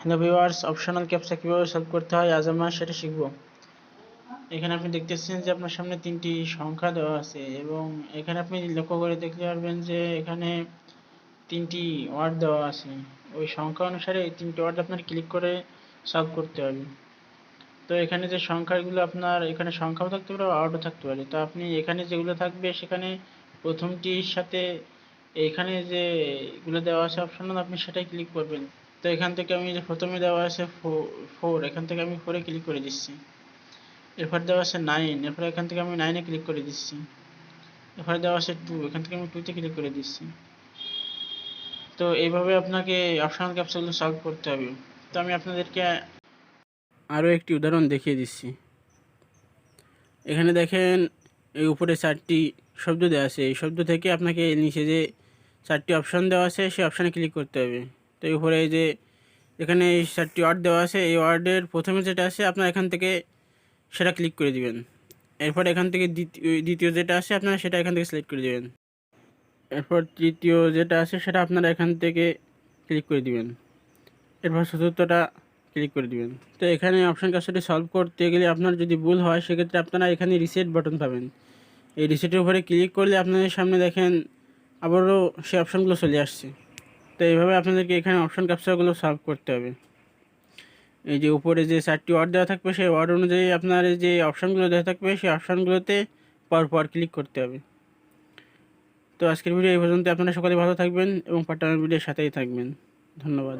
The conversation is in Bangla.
হ্যালো ভিউয়ার্স, অপশনাল ক্যাপচা কীভাবে সলভ করতে হয় আজ আমরা সেটা শিখব। এখানে আপনি দেখতেছেন যে আপনার সামনে তিনটি সংখ্যা দেওয়া আছে এবং এখানে আপনি লক্ষ্য করে দেখতে পারবেন যে এখানে তিনটি ওয়ার্ড দেওয়া আছে। ওই সংখ্যা অনুসারে এই তিনটি ওয়ার্ড আপনার ক্লিক করে সলভ করতে হবে। তো এখানে যে সংখ্যাগুলো আপনার এখানে সংখ্যাও থাকতে পারে ওয়ার্ডও থাকতে পারে। তো আপনি এখানে যেগুলো থাকবে সেখানে প্রথমটির সাথে এখানে যে এগুলো দেওয়া আছে অপশনাল আপনি সেটাই ক্লিক করবেন। তো এখান থেকে আমি যে প্রথমে দেওয়া আছে 4, এখান থেকে আমি 4-এ ক্লিক করে দিচ্ছি। এরপর দেওয়া আছে 9, এরপর এখান থেকে আমি 9-এ ক্লিক করে দিচ্ছি। এরপর দেওয়া আছে 2, এখান থেকে আমি 2-তে ক্লিক করে দিচ্ছি। তো এইভাবে আপনাকে অপশনাল ক্যাপচাগুলো সলভ করতে হবে। তো আমি আপনাদেরকে আরও একটি উদাহরণ দেখিয়ে দিচ্ছি। এখানে দেখেন এই উপরে 4টি শব্দ দেওয়া আছে। এই শব্দ থেকে আপনাকে নিচে যে 4টি অপশন দেওয়া আছে সেই অপশানে ক্লিক করতে হবে। তো এই উপরে যে এখানে এই 4টি ওয়ার্ড দেওয়া আছে, এই ওয়ার্ডের প্রথমে যেটা আছে আপনার এখান থেকে সেটা ক্লিক করে দিবেন। এরপর এখান থেকে দ্বিতীয় যেটা আছে আপনারা সেটা এখান থেকে সিলেক্ট করে দিবেন। এরপর তৃতীয় যেটা আছে সেটা আপনারা এখান থেকে ক্লিক করে দিবেন। এরপর চতুর্থটা ক্লিক করে দিবেন। তো এখানে অপশন কাজটি সলভ করতে গেলে আপনার যদি ভুল হয় সেক্ষেত্রে আপনারা এখানে রিসেট বাটন পাবেন। এই রিসেটের উপরে ক্লিক করলে আপনাদের সামনে দেখেন আবারও সেই অপশানগুলো চলে আসছে। তো এইভাবে আপনাদেরকে এখানে অপশন ক্যাপচারগুলো সলভ করতে হবে। এই যে উপরে যে 4টি ওয়ার্ড দেওয়া থাকবে সেই ওয়ার্ড অনুযায়ী আপনার যে অপশানগুলো দেওয়া থাকবে সেই অপশানগুলোতে পরপর ক্লিক করতে হবে। তো আজকের ভিডিও এই পর্যন্ত। আপনারা সকলে ভালো থাকবেন এবং পার্টনার ভিডিওর সাথেই থাকবেন। ধন্যবাদ।